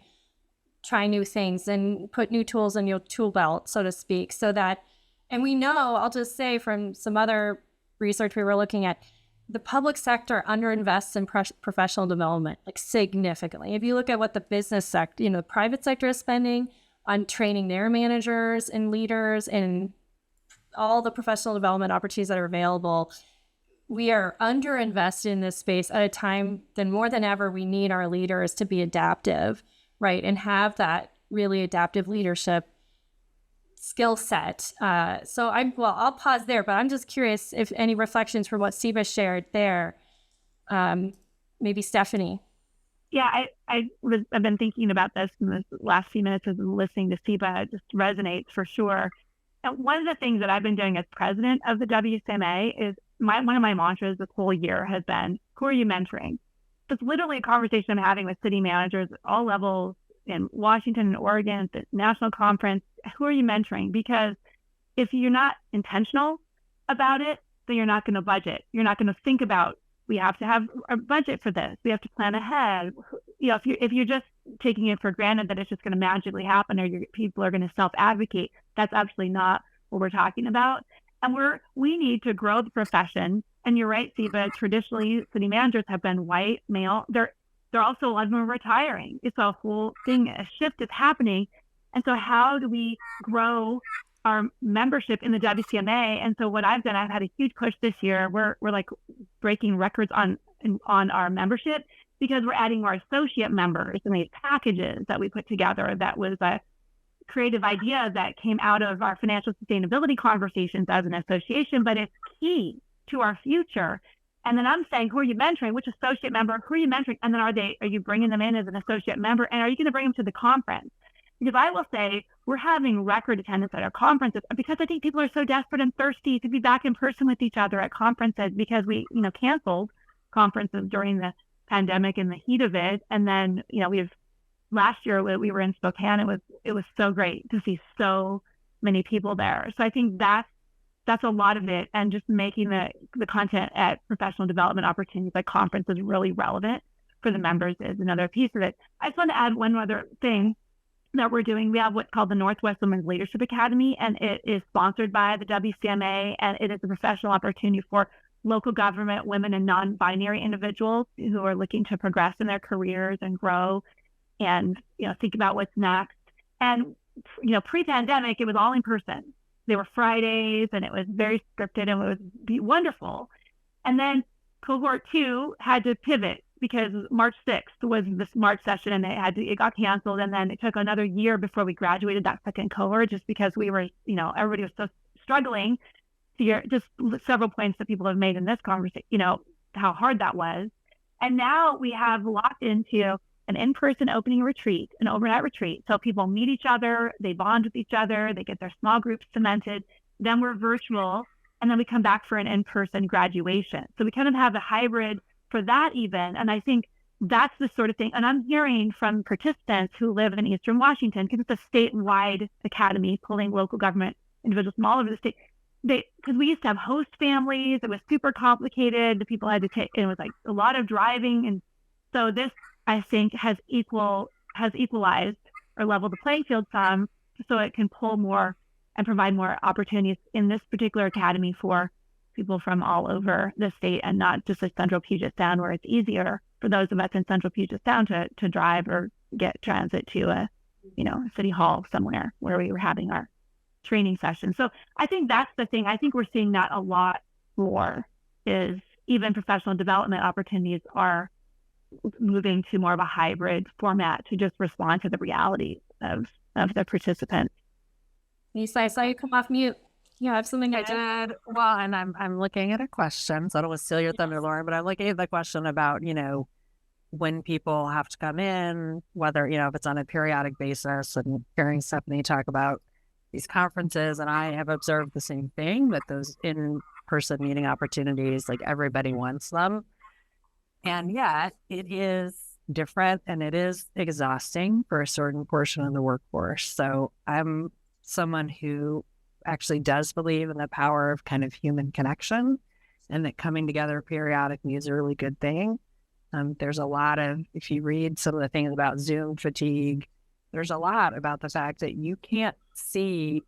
Speaker 1: try new things and put new tools in your tool belt, so to speak, so that, and we know, I'll just say from some other research we were looking at, the public sector underinvests in professional development, like significantly. If you look at what the business sector, the private sector is spending on training their managers and leaders and all the professional development opportunities that are available, we are underinvested in this space at a time then more than ever we need our leaders to be adaptive, right, and have that really adaptive leadership skill set. So I'll pause there, but I'm just curious if any reflections from what Siba shared there. Maybe Stephanie.
Speaker 3: Yeah, I've been thinking about this in the last few minutes as I'm listening to Siba. It just resonates for sure. And one of the things that I've been doing as president of the WCMA is one of my mantras this whole year has been, who are you mentoring? It's literally a conversation I'm having with city managers at all levels in Washington and Oregon, the national conference. Who are you mentoring? Because if you're not intentional about it, then you're not going to budget. You're not going to think about, we have to have a budget for this. We have to plan ahead. If you're just taking it for granted that it's just going to magically happen or people are going to self-advocate, that's absolutely not what we're talking about. And we need to grow the profession. And you're right, Siba, traditionally city managers have been white, male. They're also, a lot of them are retiring. It's a whole thing, a shift is happening. And so how do we grow our membership in the WCMA? And so what I've done, I've had a huge push this year. We're like breaking records on our membership because we're adding more associate members and these packages that we put together. That was a creative idea that came out of our financial sustainability conversations as an association, but it's key to our future. And then I'm saying, who are you mentoring? Which associate member? Who are you mentoring? And then are you bringing them in as an associate member? And are you going to bring them to the conference? Because I will say we're having record attendance at our conferences because I think people are so desperate and thirsty to be back in person with each other at conferences because we, canceled conferences during the pandemic in the heat of it. And then, last year we were in Spokane. It was so great to see so many people there. So I think that's a lot of it. And just making the content at professional development opportunities like conferences really relevant for the members is another piece of it. I just want to add one other thing that we're doing. We have what's called the Northwest Women's Leadership Academy, and it is sponsored by the WCMA, and it is a professional opportunity for local government women and non-binary individuals who are looking to progress in their careers and grow and, think about what's next. And, pre-pandemic, it was all in person. They were Fridays and it was very scripted and it was wonderful. And then cohort 2 had to pivot because March 6th was this March session and it got canceled. And then it took another year before we graduated that second cohort just because we were, everybody was so struggling to hear just several points that people have made in this conversation, how hard that was. And now we have locked into an in-person opening retreat, an overnight retreat. So people meet each other, they bond with each other, they get their small groups cemented. Then we're virtual, and then we come back for an in-person graduation. So we kind of have a hybrid for that even. And I think that's the sort of thing. And I'm hearing from participants who live in Eastern Washington, because it's a statewide academy pulling local government individuals from all over the state. Because we used to have host families, it was super complicated. The people had to take, it was like a lot of driving. And so this, I think, has equalized or leveled the playing field some, so it can pull more and provide more opportunities in this particular academy for people from all over the state and not just like Central Puget Sound, where it's easier for those of us in Central Puget Sound to drive or get transit to a city hall somewhere where we were having our training session. So I think that's the thing. I think we're seeing that a lot more is even professional development opportunities are moving to more of a hybrid format to just respond to the realities of the participants.
Speaker 1: Lisa, I saw you come off mute. You have something to
Speaker 2: I
Speaker 1: add?
Speaker 2: did. Well, and I'm looking at a question, so I don't want to steal your thunder, Lauren, but I'm looking at the question about, when people have to come in, whether, if it's on a periodic basis, and hearing Stephanie talk about these conferences, and I have observed the same thing, that those in-person meeting opportunities, like everybody wants them. And yet it is different and it is exhausting for a certain portion of the workforce. So I'm someone who actually does believe in the power of kind of human connection, and that coming together periodically is a really good thing. There's a lot of, if you read some of the things about Zoom fatigue, there's a lot about the fact that you can see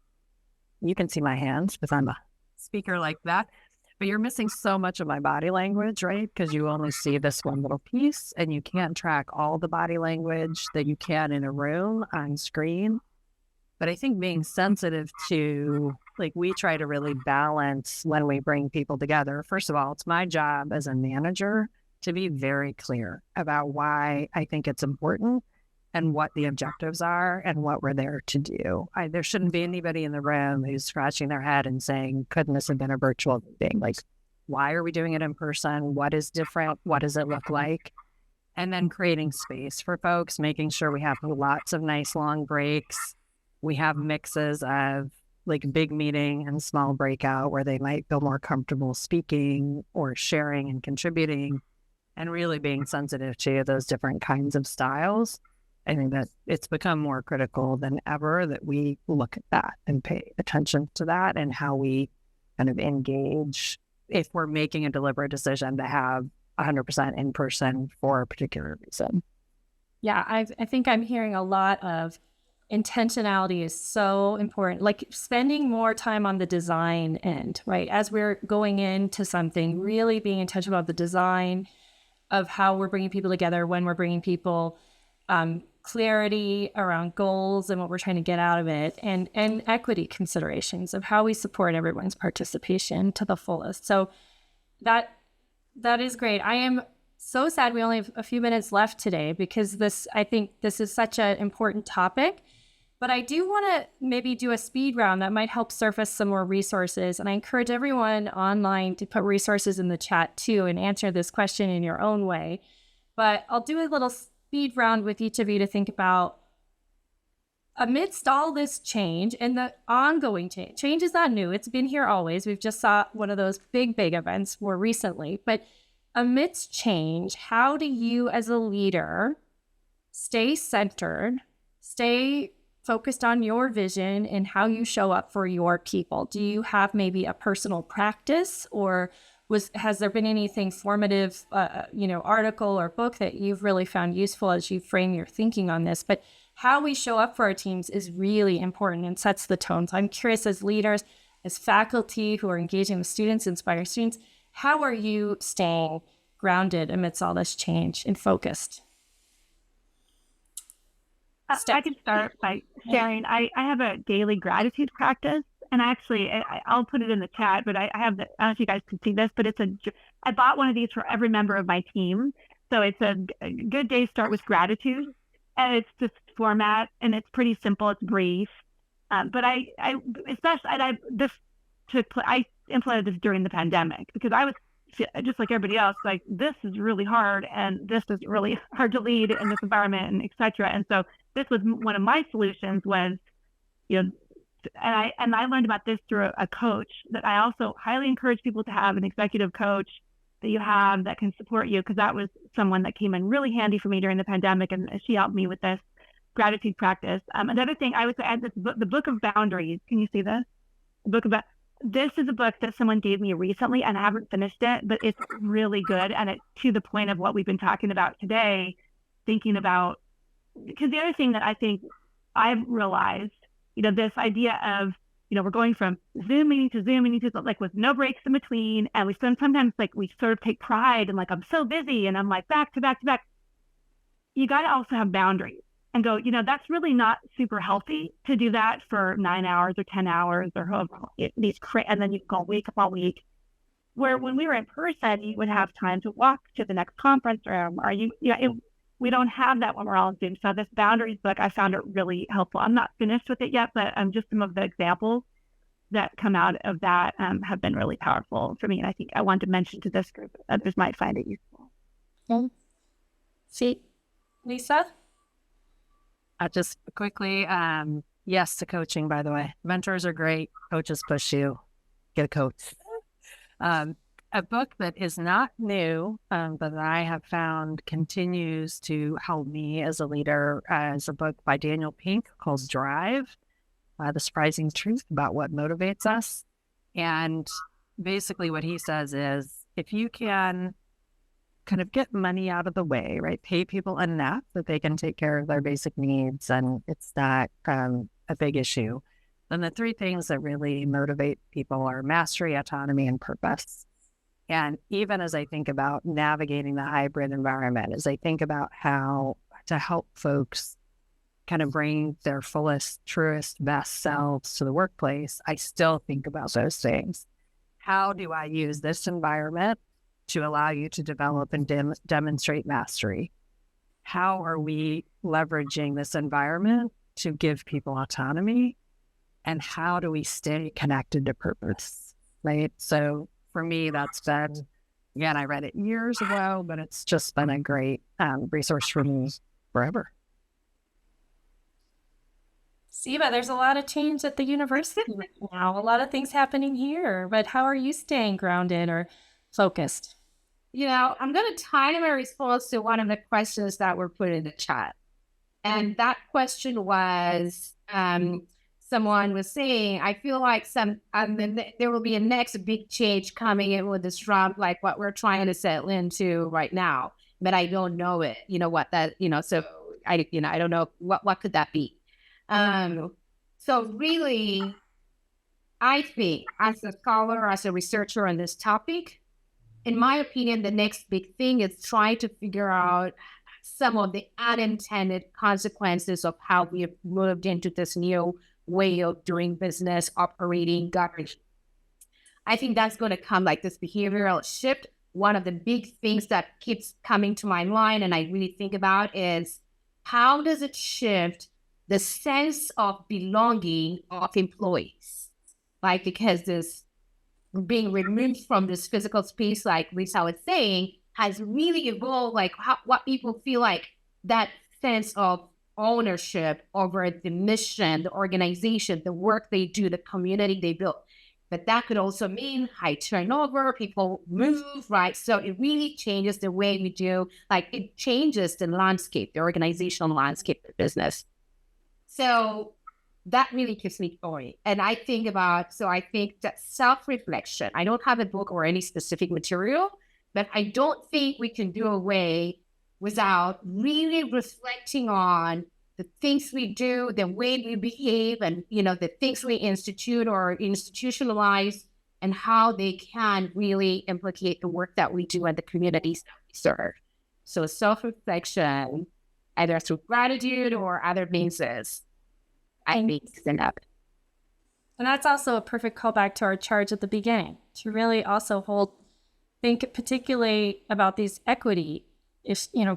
Speaker 2: my hands because I'm a speaker like that, but you're missing so much of my body language, right? Because you only see this one little piece and you can't track all the body language that you can in a room on screen. But I think being sensitive to, we try to really balance when we bring people together. First of all, it's my job as a manager to be very clear about why I think it's important and what the objectives are and what we're there to do. There shouldn't be anybody in the room who's scratching their head and saying, couldn't this have been a virtual meeting? Why are we doing it in person? What is different? What does it look like? And then creating space for folks, making sure we have lots of nice long breaks. We have mixes of big meeting and small breakout where they might feel more comfortable speaking or sharing and contributing, and really being sensitive to those different kinds of styles. I think that it's become more critical than ever that we look at that and pay attention to that and how we kind of engage if we're making a deliberate decision to have 100% in person for a particular reason.
Speaker 1: Yeah, I think I'm hearing a lot of intentionality is so important, spending more time on the design end, right? As we're going into something, really being intentional about the design of how we're bringing people together, when we're bringing people, clarity around goals and what we're trying to get out of it, and equity considerations of how we support everyone's participation to the fullest. So that is great. I am so sad we only have a few minutes left today because I think this is such an important topic. But I do want to maybe do a speed round that might help surface some more resources. And I encourage everyone online to put resources in the chat too and answer this question in your own way. But I'll do a little speed round with each of you to think about, amidst all this change and the ongoing change. Change is not new. It's been here always. We've just saw one of those big events more recently. But amidst change, how do you as a leader stay centered, stay focused on your vision and how you show up for your people? Do you have maybe a personal practice, or has there been anything formative, article or book that you've really found useful as you frame your thinking on this? But how we show up for our teams is really important and sets the tone. So I'm curious, as leaders, as faculty who are engaging with students, inspire students, how are you staying grounded amidst all this change and focused?
Speaker 3: I can start by sharing. I have a daily gratitude practice, and actually, I'll put it in the chat. But I have I don't know if you guys can see this, but I bought one of these for every member of my team. So it's a good day start with gratitude, and it's just format, and it's pretty simple. It's brief, but I implemented this during the pandemic because I was just like everybody else, this is really hard, and this is really hard to lead in this environment, and et cetera. And so this was one of my solutions was, and I learned about this through a coach that I also highly encourage people to have, an executive coach that you have that can support you, because that was someone that came in really handy for me during the pandemic, and she helped me with this gratitude practice. Another thing I would add, the Book of Boundaries. Can you see this? This is a book that someone gave me recently, and I haven't finished it, but it's really good. And it's to the point of what we've been talking about today, thinking about, because the other thing that I think I've realized, this idea of, we're going from Zoom meeting to Zoom meeting to with no breaks in between. And we sometimes we sort of take pride and I'm so busy and I'm back to back to back. You got to also have boundaries and go, that's really not super healthy to do that for 9 hours or 10 hours or however and then you go week upon week. where when we were in person, you would have time to walk to the next conference room, or we don't have that when we're all on Zoom. So this boundaries book, I found it really helpful. I'm not finished with it yet, but just some of the examples that come out of that have been really powerful for me. And I think I want to mention to this group, others might find it useful.
Speaker 1: Okay. See, Lisa?
Speaker 2: Just quickly, yes to coaching, by the way. Mentors are great. Coaches push you. Get a coach. A book that is not new, but that I have found continues to help me as a leader, is a book by Daniel Pink called Drive, The Surprising Truth About What Motivates Us. And basically what he says is, if you can kind of get money out of the way, right? Pay people enough that they can take care of their basic needs, and it's not a big issue. Then the three things that really motivate people are mastery, autonomy, and purpose. And even as I think about navigating the hybrid environment, as I think about how to help folks kind of bring their fullest, truest, best selves to the workplace, I still think about those things. How do I use this environment to allow you to develop and demonstrate mastery? How are we leveraging this environment to give people autonomy? And how do we stay connected to purpose, right? So for me, that's been, again, I read it years ago, but it's just been a great resource for me forever.
Speaker 1: Siva, there's a lot of change at the university right now, a lot of things happening here, but how are you staying grounded or focused?
Speaker 4: I'm going to tie my response to one of the questions that were put in the chat. And that question was, someone was saying, I feel like there will be a next big change coming. It will disrupt like what we're trying to settle into right now, but I don't know it. What that, so I don't know what could that be. So really, I think as a scholar, as a researcher on this topic, in my opinion, the next big thing is trying to figure out some of the unintended consequences of how we have moved into this new way of doing business, operating, governing. I think that's going to come like this behavioral shift. One of the big things that keeps coming to my mind and I really think about is how does it shift the sense of belonging of employees? Like, because this being removed from this physical space, like Lisa was saying, has really evolved, like what people feel like that sense of ownership over the mission, the organization, the work they do, the community they build. But that could also mean high turnover, people move, right? So it really changes the way we do, like it changes the landscape, the organizational landscape of business. So that really keeps me going. And I think that self-reflection, I don't have a book or any specific material, but I don't think we can do away without really reflecting on the things we do, the way we behave, and the things we institute or institutionalize, and how they can really implicate the work that we do and the communities that we serve. So self-reflection, either through gratitude or other means, I think is enough.
Speaker 1: And that's also a perfect callback to our charge at the beginning, to really also think particularly about these equity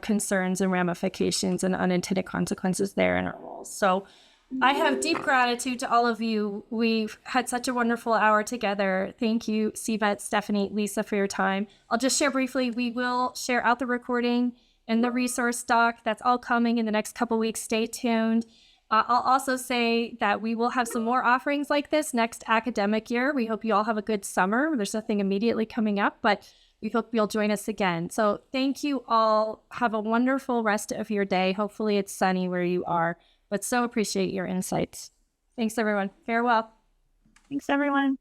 Speaker 1: concerns and ramifications and unintended consequences there in our roles. So I have deep gratitude to all of you. We've had such a wonderful hour together. Thank you, Siva, Stephanie, Lisa, for your time. I'll just share briefly, we will share out the recording and the resource doc. That's all coming in the next couple weeks. Stay tuned. I'll also say that we will have some more offerings like this next academic year. We hope you all have a good summer. There's nothing immediately coming up, but we hope you'll join us again. So thank you all. Have a wonderful rest of your day. Hopefully it's sunny where you are, but so appreciate your insights. Thanks, everyone. Farewell.
Speaker 3: Thanks, everyone.